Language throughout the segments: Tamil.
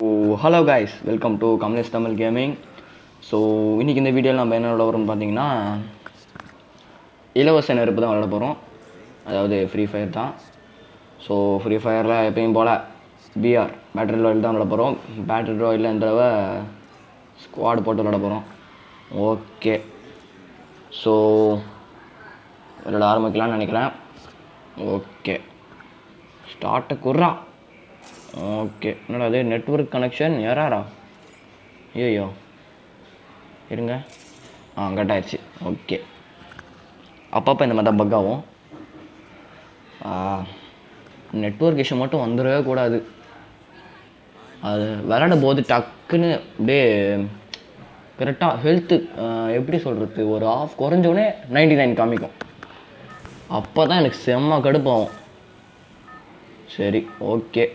Hello guys, welcome to communist Tamil gaming. So இன்றைக்கி இந்த வீடியோவில் நம்ம என்ன விளாட போகிறோம்னு பார்த்தீங்கன்னா, இலவச நெருப்பு தான் விளாட போகிறோம். அதாவது ஃப்ரீ ஃபயர் தான். ஸோ ஃப்ரீ ஃபயரில் எப்பயும் போல் பிஆர் பேட்டில் ராயல் தான் விளாட போகிறோம். பேட்டில் ராயலில் இந்த தடவை ஸ்குவாட் போட்டு விளாட போகிறோம். ஓகே, ஸோ விளாட ஆரம்பிக்கலாம்னு நினைக்கிறேன். ஓகே, ஸ்டார்ட்டை குர்றா. ஓகே, என்னடா அது நெட்வொர்க் கனெக்ஷன் யாரா? ஐயோ இருங்க, கட் ஆயிடுச்சு. ஓகே, அப்பப்போ இந்த மாதிரி தான் பக் ஆகும். நெட்வொர்க் இஷ்யூ மட்டும் வந்துடவே கூடாது. அது விளையாடும் போது டக்குன்னு அப்படியே கரெக்டாக ஹெல்த்து எப்படி சொல்கிறது, ஒரு ஆஃப் குறைஞ்சோடனே 99 காமிக்கும். அப்போ தான் எனக்கு செம்ம கடுப்பாகும். சரி, ஓகே,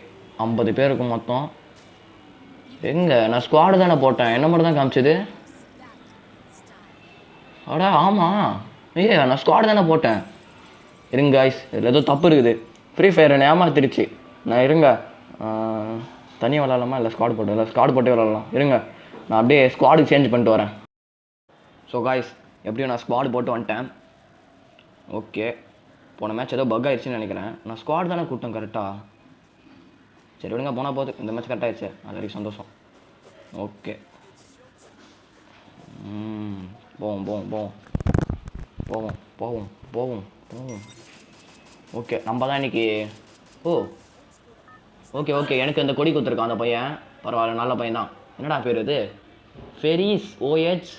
50 பேருக்கு மொத்தம். எங்கே நான் ஸ்குவாடு தானே போட்டேன், என்ன மட்டும் தான் காமிச்சது? அடா ஆமாம், நான் ஸ்குவாடு தானே போட்டேன். இருங்க காய்ஸ், இதில் ஏதோ தப்பு இருக்குது. ஃப்ரீ ஃபயர் என்னை ஏமாத்திருச்சு. நான் இருங்க, தனியாக விளாட்லாமா இல்லை ஸ்குவாட் போட்டு? இல்லை ஸ்குவாட் போட்டே விளாட்லாம். இருங்க, நான் அப்படியே ஸ்குவாடுக்கு சேஞ்ச் பண்ணிட்டு வரேன். ஸோ காய்ஸ், எப்படியும் நான் ஸ்குவாடு போட்டு வந்துட்டேன். ஓகே, போன மேட்ச் ஏதோ பக் ஆயிடுச்சுன்னு நினைக்கிறேன். நான் ஸ்குவாட் தானே கூப்பிட்டேன் கரெக்டாக. சரி விடுங்க, போனால் போகுது. இந்த மேட்ச் கரெக்ட் ஆயிடுச்சு, அது வரைக்கும் சந்தோஷம். ஓகே, போவோம் போவோம் போவோம் போவோம் போவோம் போவோம் போவோம். ஓகே, நம்ம தான் இன்றைக்கி. ஓ ஓகே ஓகே, எனக்கு இந்த கொடி கொடுத்துருக்கான் அந்த பையன். பரவாயில்ல, நல்ல பையன் தான். என்னடா பேர் இது? ஃபெரிஸ் ஓஹெச்,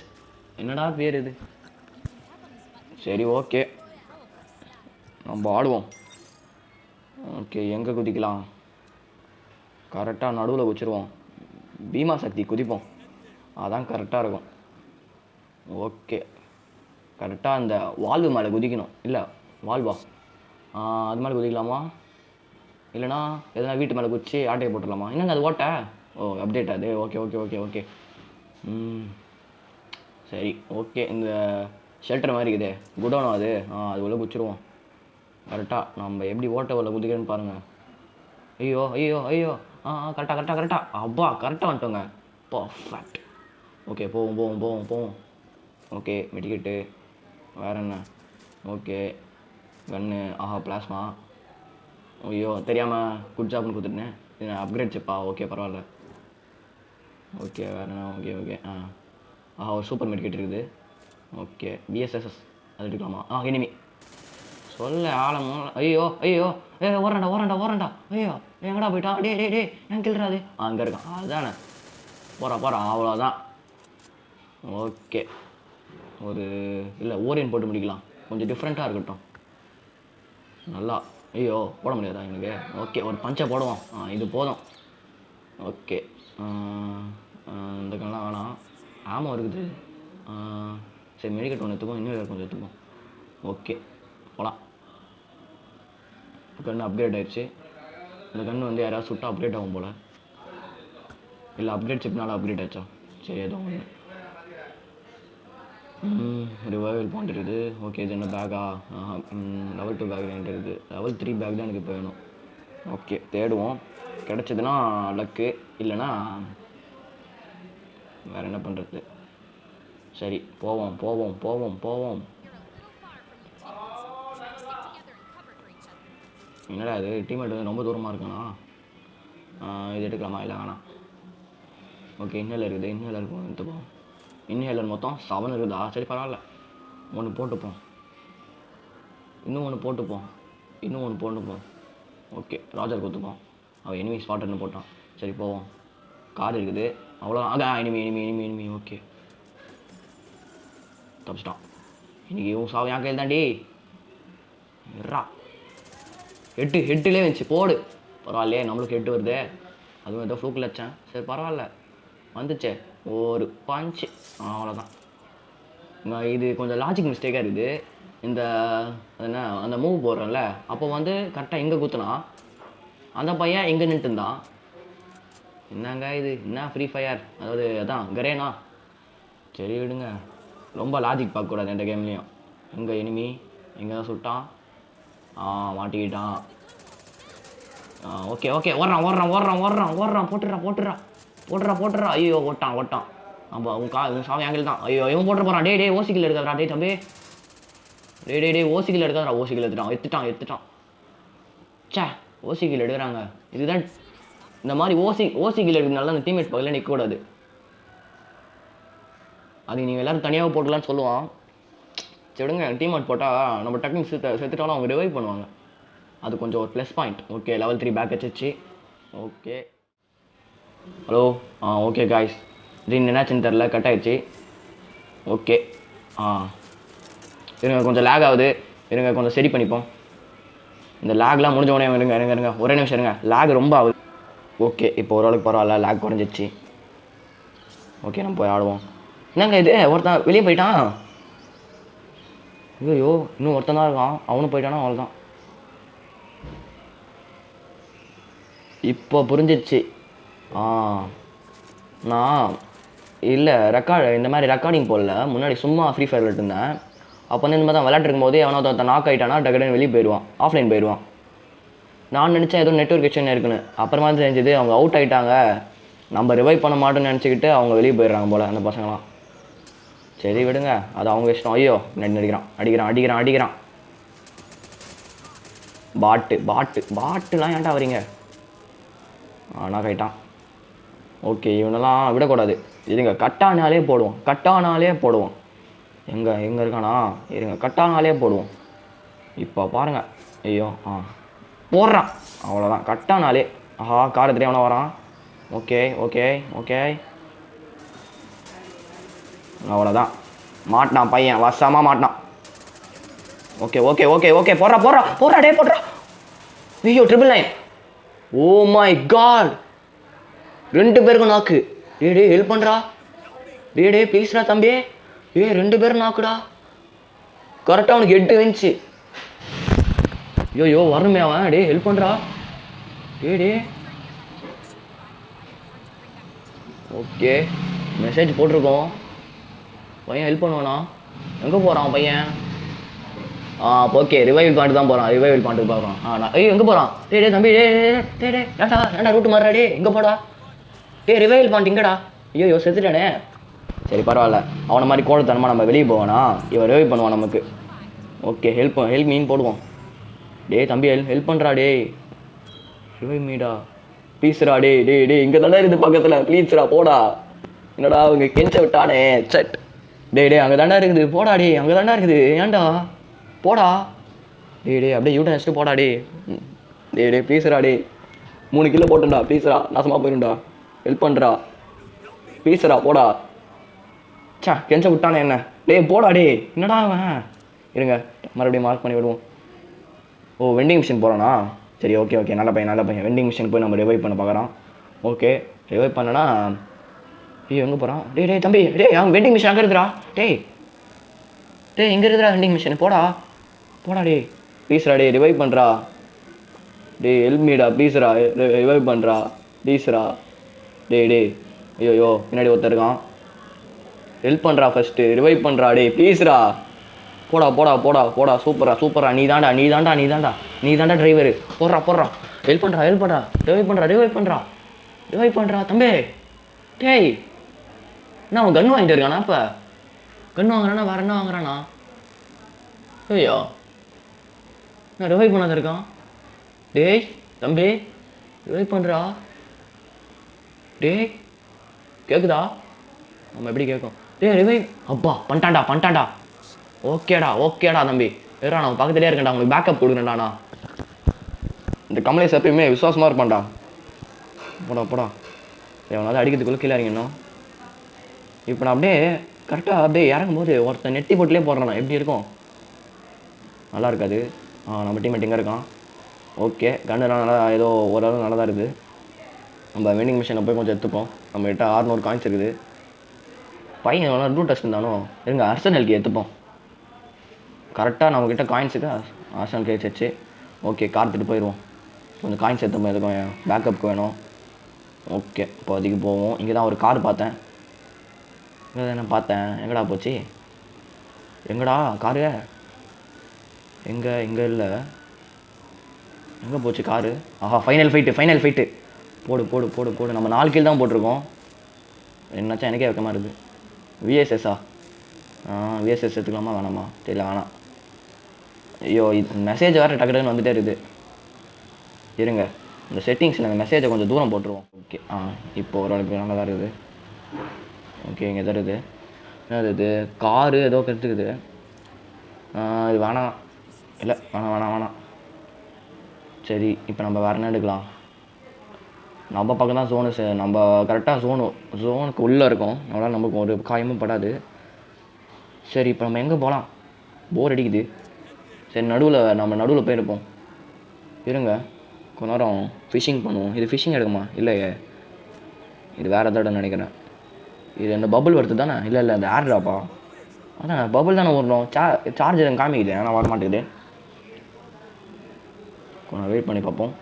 என்னடா பேர் இது? சரி ஓகே, நம்ம ஆடுவோம். ஓகே, எங்கே குதிக்கலாம்? கரெக்டாக நடுவில் குச்சிருவோம். பீமா சக்தி குதிப்போம், அதான் கரெக்டாக இருக்கும். ஓகே, கரெக்டாக அந்த வால்வு மேலே குதிக்கணும். இல்லை வால்வா, அது மேலே குதிக்கலாமா? இல்லைனா எதனா வீட்டு மேலே குதிச்சு ஆட்டையை போட்டுடலாமா? என்னங்க அது ஓட்ட? ஓ அப்டேட் அது. Okay okay okay okay. சரி ஓகே, இந்த ஷெல்டர் மாதிரி இருக்குதே, குடோனும் அது. அது உள்ள குச்சிருவோம். கரெக்டாக நம்ம எப்படி ஓட்ட உள்ள குதிக்கிறேன்னு பாருங்கள். ஐயோ ஐயோ ஐயோ, கரெக்டாக கரெக்டாக கரெக்டாக. அப்பா கரெக்டாக வந்துட்டோங்க, பர்ஃபெக்ட். ஓகே, போவோம் போவோம் போவோம் போவோம். ஓகே, மெடிக்கெட்டு, வேறு என்ன? ஓகே, கன்னு, பிளாஸ்மா. ஐயோ தெரியாமல் குட் ஜாப்னு கொடுத்துட்டேன். இது அப்கிரேட் சிப்பா. ஓகே பரவாயில்ல. ஓகே, வேறு என்ன? ஓகே ஓகே, ஒரு சூப்பர் மெடிக்கெட் இருக்குது. ஓகே, பிஎஸ்எஸ்எஸ் அது எடுக்கலாமா? எனிமி சொல்ல ஆழமும். ஐயோ ஐயோ, ஓரண்டா ஓரண்டா ஓரண்டா. ஐயோ எங்கடா போயிட்டான்? டே டே டே, ஏன் கிள்றாது? அங்கே இருக்கான். அதுதானே, போகிறான் அவ்வளோதான். ஓகே, ஒரு இல்லை ஓரியன் போட்டு முடிக்கலாம், கொஞ்சம் டிஃப்ரெண்ட்டாக இருக்கட்டும் நல்லா. ஐயோ போட முடியாதா எனக்கு? ஓகே, ஒரு பஞ்சை போடுவோம். இது போதும். ஓகே, இந்த கண்ணெலாம் வேணாம், ஆமாம் இருக்குது. சரி, மெடிக்கெட் ஒன்று எடுத்துப்போம், இன்னும் கொஞ்சம் எடுத்துப்போம். ஓகே போகலாம். கன்று அப்கிரேட் ஆகிடுச்சு. இந்த கன்று வந்து யாராவது சுட்டால் அப்கிரேட் ஆகும் போல். இல்லை அப்கிரேட் சிப்னால அப்கிரேட் ஆச்சா? சரி, ஏதோ ஒன்று. ரிவைவல் பாயிண்ட் இருக்குது. ஓகே, இது என்ன பேக்கா? லெவல் 2 பேக் என்கிட்ட இருக்குது. லெவல் 3 பேக் தான் எனக்கு இப்போ வேணும். ஓகே, தேடுவோம். கிடச்சதுன்னா லக்கு, இல்லைன்னா வேறு என்ன பண்ணுறது? சரி, போவோம் போவோம் போவோம் போவோம். என்னடா இது, டீம்மேட் வந்து ரொம்ப தூரமாக இருக்கானா? இது எடுக்கலாமா? இல்லை வேணாம். ஓகே, இன்னும் இருக்குது. இன்னும் இருக்கும், எடுத்துப்போம். இன்னும் மொத்தம் 7 இருக்குதா? சரி பரவாயில்ல, ஒன்று போட்டுப்போம். இன்னும் ஒன்று போட்டுப்போம். இன்னும் ஒன்று போட்டுப்போம். ஓகே, ராஜர் கொடுத்துப்போம். அவன் எனிமி ஸ்பாட்டர்னு போட்டான். சரி போவோம். கார் இருக்குது, அவ்வளோ. Enemy enemy enemy enemy. Okay, தப்பிச்சிட்டான். இன்றைக்கி இவன் சாவு என் கையில் தாண்டி. ரா ஹெட்டுலேயே வந்துச்சு, போடு. பரவாயில்லையே, நம்மளுக்கு ஹெட்டு வருது. அதுவும் ஏதோ ஃப்ளூக்கில் வச்சேன். சரி பரவாயில்ல, வந்துச்சே ஒரு பஞ்சு, அவ்வளோதான். இது கொஞ்சம் லாஜிக் மிஸ்டேக்காக இருக்குது. இந்த என்ன, அந்த மூவ் போடுறேன்ல, அப்போ வந்து கரெக்டாக இங்கே குத்துனா அந்த பையன் இங்கே நின்றுருந்தான். என்னங்க இது, என்ன ஃப்ரீ ஃபயர்? அதாவது அதான் கரேனா. சரி விடுங்க, ரொம்ப லாஜிக் பார்க்கக்கூடாது எந்த கேம்லேயும். எங்கே எனிமி? எங்கே தான் சுட்டான்? மாட்டிக்கிட்டான். ஓகே ஓகே, ஓடுறான் ஓடுறான் ஓடுறான் ஓடுறான் ஓடுறான். போட்டுடுறான் போட்டுடுறான். போட்டுறா ஐயோ ஓட்டான் அப்போ உன் சாவி ஆங்கிள் தான். ஐயோ இவன் போட்டுற போகிறான். டே ஓசிக்கில் எடுக்காதடா டே தம்பி. டே ஓசிக்கில் எடுக்காதடா. ஓசிக்கில் எடுத்துட்டான். சே ஓசிக்கில் எடுக்கிறாங்க. இதுதான் இந்த மாதிரி ஓசிக்கில் எடுக்கிறதுனால அந்த டீம்மேட்ஸ் பக்கத்தில் நிற்கக்கூடாது. அது நீங்கள் எல்லோரும் தனியாக போட்டுலான்னு சொல்லுவான். சரிடுங்க டீம்மேட் போட்டால் நம்ம டக்குனு செத்துட்டாலும் அவங்க ரிவைவ் பண்ணுவாங்க. அது கொஞ்சம் ஒரு plus point. Okay level 3 bag வச்சிச்சு. ஓகே ஹலோ ஓகே காய்ஸ் திடீர்னு என்னாச்சுன்னு தெரில கட் ஆகிடுச்சு. ஓகே இருங்க கொஞ்சம் லேக் ஆகுது. இருங்க கொஞ்சம் சரி பண்ணிப்போம். இந்த லேக்லாம் முடிஞ்ச உடனே இருங்க ஒரே நிமிஷம் இருங்க. லேக் ரொம்ப ஆகுது. ஓகே இப்போ ஓரளவுக்கு பரவாயில்ல. லேக் குறைஞ்சிச்சு. ஓகே நம்ம போய் ஆடுவோம். என்னங்க இது ஒருத்தன் வெளியே போயிட்டான். ஐயோ இன்னும் ஒருத்தன் தான் இருக்கான். அவனும் போயிட்டானா அவ்வளோதான். இப்போ புரிஞ்சிடுச்சு. நான் இல்லை இந்த மாதிரி ரெக்கார்டிங் போடல. முன்னாடி சும்மா ஃப்ரீ ஃபயர் விளையாட்டுருந்தேன். அப்போ வந்து இந்த மாதிரி தான் விளையாட்டுருக்கும் போது எவனோ ஒருத்தன் நாக் ஆகிட்டானா டக்குன்னு வெளியே போயிடுவான். ஆஃப்லைன் போயிடுவான். நான் நினச்சேன் ஏதோ நெட்வொர்க் இஷ்யூன்னு இருக்குன்னு. அப்புறமா தெரிஞ்சது அவங்க அவுட் ஆகிட்டாங்க. நம்ம ரிவைவ் பண்ண மாட்டோம்னு நினச்சிக்கிட்டு அவங்க வெளியே போயிடுறாங்க போல் அந்த பசங்களாம். சரி விடுங்க அது அவங்க இஷ்டம். ஐயோ அடிக்கிறான். பாட்டுலாம் ஏன்டா வரீங்க. நாக் ஆகிட்டான். ஓகே இவனெல்லாம் விடக்கூடாது. இருங்க கட்டானாலே போடுவோம். எங்கே இருக்கானா இருங்க கட்டானாலே போடுவோம். இப்போ பாருங்கள். ஐயோ போடுறான் அவ்வளோதான். கட்டானாலே காரை தெரியாமனா வரான். ஓகே அவ்வளோதான். மாட்டினான் பையன் வசமாக மாட்டினான். ஓகே போடுறா டே போடுறா. ஐயோ 999. ஓ மை காட் 2 பேருக்கும் நாக்கு. டே ஹெல்ப் பண்ணுறா. டே ப்ளீஸ்டா தம்பி. 2 பேரும் நாக்குடா. கரெக்டாக அவனுக்கு 8 வந்துச்சு. ஐயோ வரணுமே அவன். டே ஹெல்ப் பண்ணுறா. டே ஓகே மெசேஜ் போட்டிருக்கோம். பையன் ஹெல்ப் பண்ணுவானா. எங்கே போகிறான் பையன். ஓகே ரிவைவல் பாயிண்ட் தான் போகிறான். ரிவைவல் பாயிண்ட்டுக்கு பார்க்குறான். நான் ஐயோ எங்கே போகிறான். டே தம்பி ஏண்டா ரூட்டு மாறுறா. டே எங்கே போடா. ரிவைவல் பாயிண்ட் இங்கடா. ஐயோ செத்துட்டானே. சரி பரவாயில்ல. அவனை மாதிரி கோடத்தனமாக நம்ம வெளியே போவானா. இவன் ரிவைவ் பண்ணுவான் நமக்கு. ஓகே ஹெல்ப் மீன் போடுவோம். டே தம்பி ஹெல்ப் பண்ணுறா. டே ரிவைவ் மீடா ப்ளீஸ்ரா. டே இங்கே தானே இருக்குது பக்கத்தில். ப்ளீஸ்ரா போடா. என்னடா அவங்க கெஞ்ச விட்டானே. சட் டே அங்கே தாண்டா இருக்குது. போடா டே அங்கே தாண்டா இருக்குது. ஏன்டா போடா. டே அப்படியே யூட்டன் வச்சுட்டு போடா. டே ப்ளீஸ்ரா. 3 கிலோ போட்டுண்டா. ப்ளீஸ்ரா நாசமாக போயிருண்டா. ஹெல்ப் பண்ணுறா ப்ளீஸ்ரா போடா. கெஞ்ச விட்டானே என்ன. போடா. என்னடா அவன். இருங்க மறுபடியும் மார்க் பண்ணி விடுவோம். வெண்டிங் மிஷின் போகிறானா. சரி ஓகே நல்ல பையன். வெண்டிங் மிஷின் போய் நம்ம ரிவைவ் பண்ண பார்க்குறான். ஓகே ரிவைவ் பண்ணனா. ஐயோ எங்கே போகிறான். டே தம்பி அவன் வெண்டிங் மிஷின் அங்கே இருக்குறா. டே எங்கே இருக்குறா வெண்டிங் மிஷின். போடா ப்ளீஸ்ரா. ரிவைவ் பண்ணுறா. ஹெல்ப் மீடா ப்ளீஸ்ரா. ரிவைவ் பண்ணுறா ப்ளீஸ்ரா. ஐயோ பின்னாடி ஒருத்தர் இருக்கான். ஹெல்ப் பண்ணுறா ஃபஸ்ட்டு. ரிவைவ் பண்ணுறா. ப்ளீஸ்ரா. போடா சூப்பரா. நீ தாண்டா டிரைவரு. போடுறா. ஹெல்ப் பண்ணுறா. ரிவைவ் பண்ணுறா தம்பி. என்ன அவன் கன் வாங்கிட்டு இருக்கானா. இப்போ கன் வாங்குறானா வேறு என்ன வாங்குறானா. ஐயோ நான் ரிவைவ் பண்ணாத இருக்கான். தம்பி ரிவைவ் பண்ணுறா. கேட்குதா. நம்ம எப்படி கேட்கும். ரிவைவ் அப்பா பண்ணிட்டான்டா. ஓகேடா தம்பி. வேறா நான் பக்கத்துலேயே இருக்கேன்டா. உங்களுக்கு பேக்கப் கொடுக்குறேன்டாண்ணா. இந்த கமலேஷ் எப்பயுமே விசுவாசமாக இருப்பான்டா. போடா எவனாவது அடிக்கிறதுக்குள்ளே கீழே இறங்கணும். இப்போ நான் அப்படியே கரெக்டாக அப்படியே இறங்கும்போது ஒருத்தன் நெட்டி போட்டுலேயே போடுறானா. எப்படி இருக்கும். நல்லா இருக்காது. நம்ம டீம்மேட் எங்கே இருக்கான். ஓகே கன்னுலாம் நல்லா ஏதோ ஓரளவு நல்லா தான் இருக்குது. நம்ம வெண்டிங் மிஷினை போய் கொஞ்சம் எடுத்துப்போம். நம்மகிட்ட 600 காயின்ஸ் இருக்குது. பையன் எவ்வளோ ரூட் டெஸ்ட் இருந்தானோ. இருங்க அர்சனலுக்கு எடுத்துப்போம். கரெக்டாக நம்மக்கிட்ட காயின்ஸுக்கு அர்சனல் கேட்சிச்சு. ஓகே கார்த்துட்டு போயிடுவோம். கொஞ்சம் காயின்ஸ் எடுத்துப்போம். எதுக்கும் பேக்கப்புக்கு வேணும். ஓகே இப்போ அதுக்கு போவோம். இங்கே தான் ஒரு கார் பார்த்தேன். எங்கடா போச்சு. எங்கடா காரு. எங்கே இல்லை. எங்கே போச்சு காரு. Final fight. போடு. நம்ம 4 கில் தான் போட்டிருக்கோம். என்னாச்சும் எனக்கே வைக்கமாக இருக்குது. விஎஸ்எஸ்ஸா? விஎஸ்எஸ் எடுத்துக்கலாமா வேணாமா? தெரியல, வேணாம். ஐயோ, இது மெசேஜ் வேறு டக்கு டக்குன்னு வந்துகிட்டே இருக்குது. இருங்க, இந்த செட்டிங்ஸில் அந்த மெசேஜை கொஞ்சம் தூரம் போட்டுருவோம். ஓகே, இப்போ ஓரளவுக்கு நல்லா தான் இருக்குது. ஓகே, இங்கே தான் இருக்குது. என்னது இது? காரு ஏதோ கற்றுக்குது. இது வேணாம். இல்லை, வேணாம். சரி, இப்போ நம்ம வேறு என்ன எடுக்கலாம்? நம்ம பக்கம் தான் ஜோனு. நம்ம கரெக்டாக ஜோனுக்கு உள்ளே இருக்கோம். அதனால் நமக்கு ஒரு காயமும் படாது. சரி, இப்போ நம்ம எங்கே போகலாம்? போர் அடிக்குது. சரி, நம்ம நடுவில் போயிருப்போம். இருங்க, கொஞ்ச நேரம் ஃபிஷ்ஷிங் பண்ணுவோம். இது ஃபிஷ்ஷிங் எடுக்குமா? இல்லையே, இது வேறு எதாவது நினைக்கிறேன். இது இந்த பபுள் வருது தானே? இல்லை அந்த ஏர் ட்ராப்பா? அதான் பபுள் தானே வரணும். சார்ஜர் காமிக்குது, ஆனால் வர மாட்டேங்குது. கொஞ்சம் வெயிட் பண்ணி பார்ப்போம்.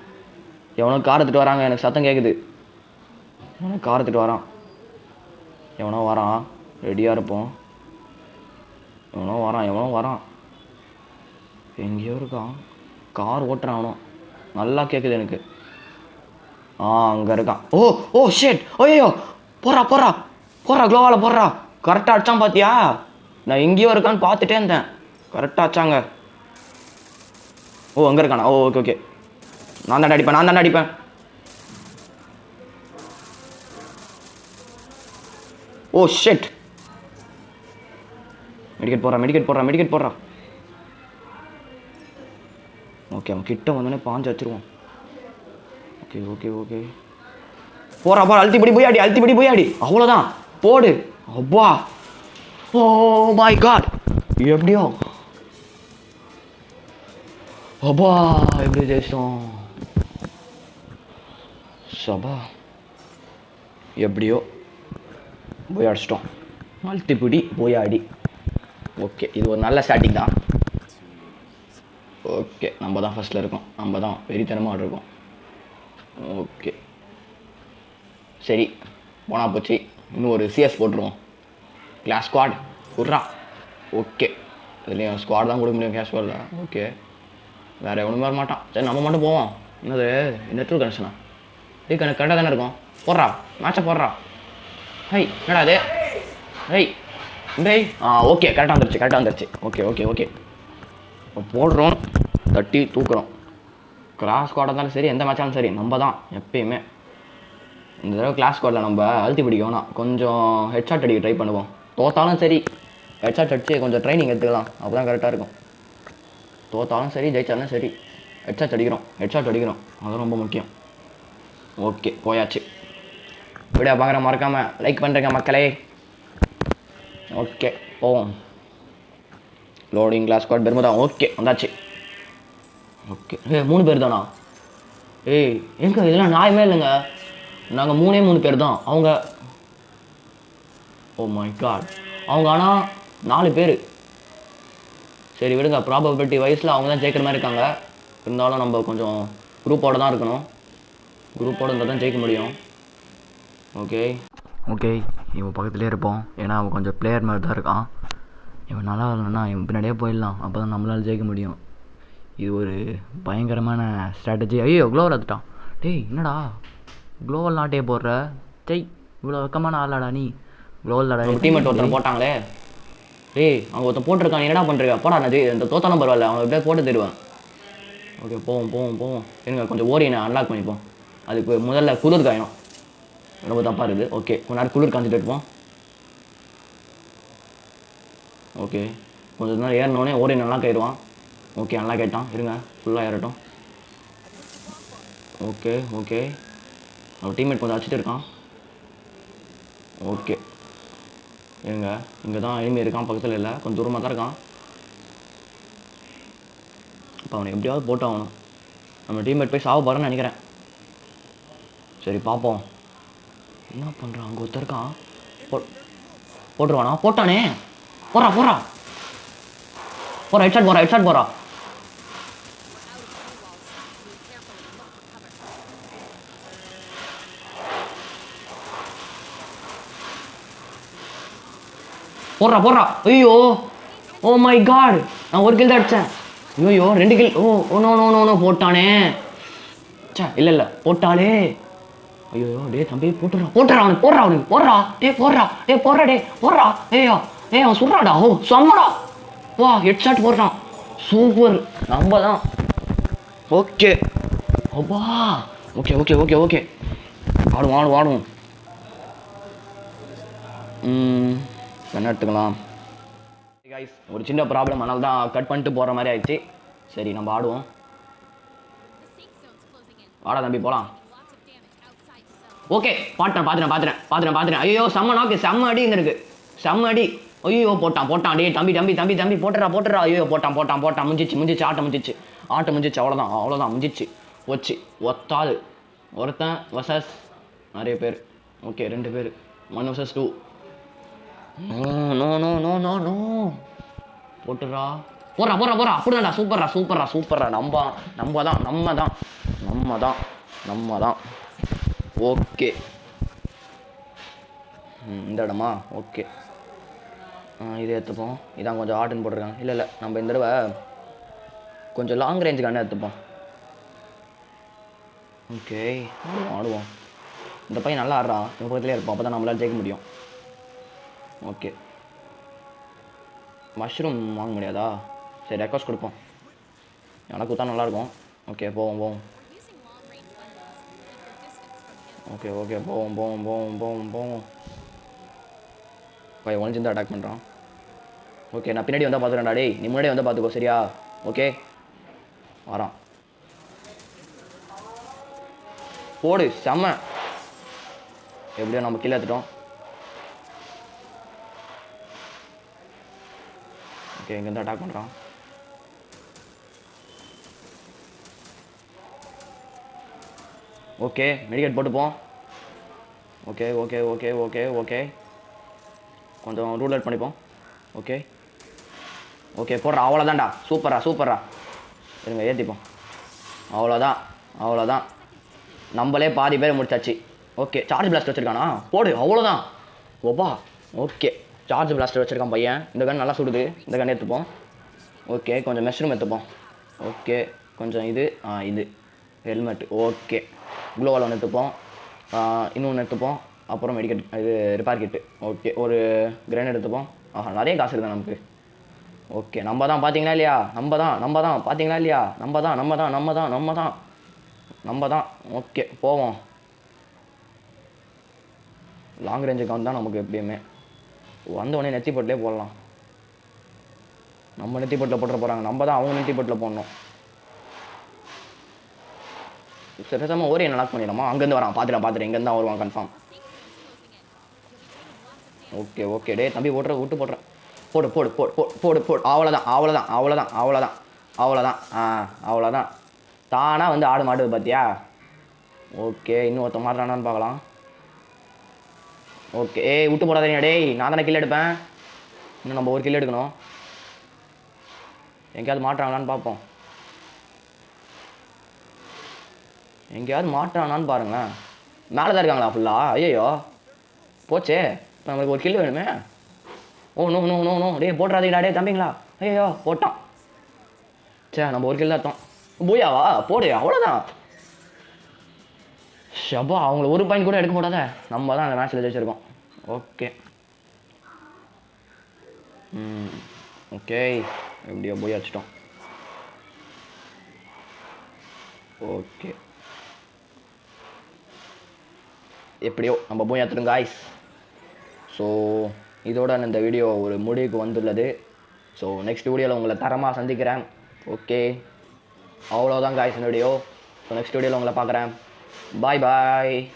எவனோ கார் எடுத்துகிட்டு வராங்க, எனக்கு சத்தம் கேட்குது. எவனோ கார் எடுத்துகிட்டு வரான். எவனோ வரான், ரெடியாக இருப்போம். எவனோ வரான். எங்கேயோ இருக்கான். கார் ஓட்டுறான் அவனும். நல்லா கேட்குது எனக்கு. அங்கே இருக்கான். Oh shit. ஐயோ, போடுறா க்ளோவால் போடுறா. கரெக்டாக அடிச்சான் பார்த்தியா? நான் எங்கேயோ இருக்கான்னு பார்த்துட்டே இருந்தேன். கரெக்டாக அடிச்சாங்க. அங்கே இருக்கானா? ஓகே. நான் தான் அடிப்பேன். Oh shit. மெடிக்கெட் போடுறா. ஓகே, அவன் கிட்ட வந்தோடனே பாஞ்சு வச்சிருவான். ஓகே. போறா, அழுத்தி பிடி போய் அடி. அவ்வளோதான், போடு. அப்பா, ஓ மை காட், எப்படியோ அப்பா, எப்படி ஜெயிச்சிட்டோம். சபா, எப்படியோ போய் அடிச்சிட்டோம். அழுத்தி பிடி போய் அடி. ஓகே, இது ஒரு நல்ல ஸ்டார்டிங் தான். ஓகே, நம்ம தான் ஃபஸ்ட்டில் இருக்கோம். நம்ம தான் வெறித்தனமாக இருக்கோம். ஓகே, சரி, போனா போச்சு. இன்னும் ஒரு சிஎஸ் போட்டுருவோம். கிளாஸ் ஸ்குவாட் விட்றா. ஓகே, இதுலேயும் ஸ்குவாட் தான் கொடுக்க முடியும், கேஷுவலில். ஓகே, வேறு எவனும் வர மாட்டான். சரி, நம்ம மட்டும் போவோம். என்னது நெட்வொர்க் கனெக்ஷனா? எனக்கு கரெக்டாக தானே இருக்கும். போடுறா, மேட்சை போடுறா. என்னடா அது? ஓகே, கரெக்டாக வந்துருச்சு. ஓகே. போடுறோம், தட்டி தூக்குறோம். கிளாஸ் ஸ்குவாடாக இருந்தாலும் சரி, எந்த மேட்சாலும் சரி, நம்ம தான் எப்பயுமே. இந்த தடவை கிளாஸ் ஸ்குவாடில் நம்ம அழுத்தி பிடிக்கணும். கொஞ்சம் ஹெட்ஷாட் அடிக்க ட்ரை பண்ணுவோம். தோத்தாலும் சரி, ஹெட்ஷாட் அடித்து கொஞ்சம் ட்ரைனிங் எடுத்துக்கலாம். அப்போ தான் கரெக்டாக இருக்கும். தோத்தாலும் சரி, ஜெயிச்சாலும் சரி, ஹெட்ஷாட் அடிக்கிறோம். அது ரொம்ப முக்கியம். ஓகே, போயாச்சு. வீடியோ பார்க்குற மறக்காமல் லைக் பண்ணுறேங்க மக்களே. ஓகே, போவோம். லோடிங் கிளாஸ் ஸ்குவாட் பெருமை தான். ஓகே, வந்தாச்சு. ஓகே, 3 பேர் தானா? எங்க இதெல்லாம் நியாயமே இல்லைங்க. நாங்கள் 3 பேர் தான். அவங்க ஓ மை காட், அவங்க ஆனால் 4 பேர். சரி விடுங்க, ப்ராபபிலிட்டி வைஸில் அவங்க தான் ஜெயிக்கிற மாதிரி இருக்காங்க. இருந்தாலும் நம்ம கொஞ்சம் குரூப்போடு தான் இருக்கணும். குரூப்போடு இருந்தால் தான் ஜெயிக்க முடியும். ஓகே, இவன் பக்கத்துலேயே இருப்போம். ஏன்னா அவன் கொஞ்சம் பிளேயர் மாதிரி தான் இருக்கான். இவன் நல்லா இல்லைன்னா இவன் பின்னாடியே போயிடலாம். அப்போ தான் நம்மளால் ஜெயிக்க முடியும். இது ஒரு பயங்கரமான ஸ்ட்ராட்டஜி. ஐயோ, க்ளோவல் எடுத்துட்டான். என்னடா க்ளோவல் நாட்டே போடுற? இவ்வளோ வெக்கமான ஆளாடா நீ. க்ளோவல் தாடா. டீம்மேட் ஒருத்தர் போட்டாங்களே. அவங்க ஒருத்தர் போட்டிருக்கான். என்னடா பண்ணுறீங்க? போடா, நான் இந்த தோத்தாலும் பரவாயில்ல, அவனை எப்படியே போட்டு தருவேன். ஓகே, போவோம். இருங்க, கொஞ்சம் ஓரியனை அன்லாக் பண்ணிப்போம். அதுக்கு முதல்ல குளிர் காயணும். ரொம்ப தப்பாக இருக்குது. ஓகே, கொஞ்ச நேரம் குளிர் காஞ்சிட்டு இருப்போம். ஓகே, கொஞ்சம் நேரம் ஏறினோடனே ஓரியன் நல்லா ஆயிடுவான். ஓகே, நல்லா கேட்டான். இருங்க, ஃபுல்லாக ஏறட்டும். ஓகே, அவன் டீம்மேட் கொஞ்சம் அடிச்சுட்டு இருக்கான். ஓகே, இருங்க, இங்கே தான் எனிமி இருக்கான். பக்கத்தில் இல்லை, கொஞ்சம் தூரமாக தான் இருக்கான். இப்போ அவனை எப்படியாவது போட்டாகணும். நம்ம டீம்மேட் போய் சாவ போகிறேன்னு நினைக்கிறேன். சரி, பார்ப்போம் என்ன பண்ணுறான். அங்கே ஒருத்தர் இருக்கான். போட்டுருவானா? போட்டானே. போடுறா. ஹெட்ஷாட் போறா. போடுறா. ஐயோ, ஓ மை காட், நான் ஒரு கில் தான் அடித்தேன். ஐயோ, 2 கில். Oh no போட்டானே. இல்லை போட்டாலே. ஐயோ டே தம்பி போட்டுறா அவனுக்கு போடுறா டே போடுறா ஏய்யா அவன் சொல்றான்டா ஓ செம்மடா வா ஹெட் ஷாட் போடுறான் சூப்பர் நம்ம தான் ஓகே அப்பா ஓகே ஆடுவோம் என்ன எடுத்துக்கலாம் கைஸ் ஒரு சின்ன ப்ராப்ளம் அதனால தான் கட் பண்ணிட்டு போகிற மாதிரி ஆயிடுச்சு சரி நம்ம ஆடுவோம் ஆடா தம்பி போகலாம் ஓகே பார்த்துறேன் ஐயோ செம்ம நாக்கு செம்ம அடி இங்கே இருக்கு செம்ம அடி ஐயோ போட்டான் டே தம்பி போட்டுறா ஐயோ போட்டான் முடிஞ்சிச்சு ஆட்டம் முடிஞ்சிச்சு அவ்வளோதான் முடிஞ்சிச்சு வச்சு ஒத்தாது ஒருத்தன் வசஸ் நிறைய பேர் ஓகே 2 பேர் 1 vs 2 நோ போட்டுறா போறா அப்படிதான்டா சூப்பர்ரா நம்ம தான் ஓகே இந்த இடமா ஓகே இதை எடுத்துப்போம் இதான் கொஞ்சம் ஆட்டுன்னு போட்டிருக்காங்க இல்லை நம்ம இந்த தடவை கொஞ்சம் லாங் ரேஞ்சுக்கான எடுத்துப்போம் ஓகே ஆடுவோம் இந்த பையன் நல்லா ஆடுறான் இந்த பக்கத்துலேயே இருப்போம் அப்போ தான் நம்மளால் ஜெயிக்க முடியும் ஓகே மஷ்ரூம் வாங்க முடியாதா சரி ரெக்வஸ்ட் கொடுப்போம் எனக்கு கொடுத்தா நல்லாயிருக்கும் ஓகே போவோம் ஓகே போவோம் பையன் ஒழிஞ்சிருந்து அட்டாக் பண்ணுறான் ஓகே நான் பின்னாடி வந்தால் பார்த்துக்கிறேன்டா டேய் நீ முன்னாடி வந்தால் பார்த்துக்கோ சரியா ஓகே வரான் போடு செம்ம எப்படியோ நம்ம கீழே எடுத்துட்டோம் ஓகே இங்கேருந்து அட்டாக் பண்ணுறான் ஓகே மெடிக்கேட் போட்டுப்போம் ஓகே கொஞ்சம் ரூல் அவுட் பண்ணிப்போம் ஓகே போடுறா அவ்வளோதான்டா சூப்பரா இருங்க ஏற்றிப்போம் அவ்வளோதான் நம்மளே பாதி பேர் முடிச்சாச்சு ஓகே சார்ஜ் பிளாஸ்டர் வச்சுருக்கானா போடு அவ்வளோதான் ஓப்பா ஓகே சார்ஜ் பிளாஸ்டர் வச்சுருக்கான் பையன் இந்த கன் நல்லா சுடுது இந்த கன் எடுத்துப்போம் ஓகே கொஞ்சம் மெஷ்ரூம் எடுத்துப்போம் ஓகே கொஞ்சம் இது ஹெல்மெட் ஓகே க்ளோவால் ஒன்று எடுத்துப்போம் இன்னொன்று எடுத்துப்போம் அப்புறம் மெடிக்கெட் இது ரிப்பேர் கிட்டு ஓகே ஒரு கிரேனேட் எடுத்துப்போம் நிறைய காசு இருக்குது நமக்கு ஓகே நம்ம தான் பார்த்தீங்களா இல்லையா நம்ம தான் பார்த்தீங்களா இல்லையா நம்ம தான் ஓகே போவோம் லாங் ரேஞ்சுக்கு வந்தால் நமக்கு எப்படியுமே வந்தவொடனே நெத்தி போட்டிலே போடலாம் நம்ம நெத்தி போட்டில் போட்டுற போகிறாங்க நம்ம தான் அவங்க நெத்தி போட்டில் போடணும் சரி பேசாமல் ஓரே என்ன லாக் பண்ணிடலாமா அங்கேருந்து வரான் பார்த்துட்டேன் இங்கேருந்து தான் வருவான் கன்ஃபார்ம் ஓகே டே தம்பி விட்டு போடுறேன் போடு அவ்வளோதான் தானாக வந்து ஆடு மாட்டுது பார்த்தியா ஓகே இன்னும் ஒருத்த மாட்டுறானான்னு பார்க்கலாம் ஓகே விட்டு போடாதீங்க டேய் நான் தானே கில் எடுப்பேன் இன்னும் நம்ம ஒரு கில் எடுக்கணும் எங்கேயாவது மாட்டுறாங்களான்னு பார்ப்போம் எங்கேயாவது மாட்டுறானான்னு பாருங்களேன் மேலே தான் இருக்காங்களா ஃபுல்லாக ஐயோ போச்சே இப்போ நம்மளுக்கு ஒரு கில் வேணுமே நோ டே போட்டுறாதீங்கடா டே தம்பிங்களா ஐயோ போட்டான் சே நம்ம ஒரு கில் தான் எடுத்தோம் போயாவா போடு அவ்வளோதான் ஷபா அவங்கள ஒரு பாயிண்ட் கூட எடுக்க கூடாத நம்ம தான் அந்த மேட்ச்சில் ஜெயிச்சிருக்கோம் ஓகே எப்படியோ போய் வச்சிட்டோம் ஓகே எப்படியோ நம்ம போய் எடுத்துடும் காய்ஸ் ஸோ இதோட இந்த வீடியோ ஒரு முடிவுக்கு வந்துள்ளது ஸோ நெக்ஸ்ட் வீடியோவில் உங்களை தரமாக சந்திக்கிறேன் ஓகே அவ்வளோதான் காய்ஸ் இந்த வீடியோ ஸோ நெக்ஸ்ட் வீடியோவில் உங்களை பார்க்குறேன் பாய்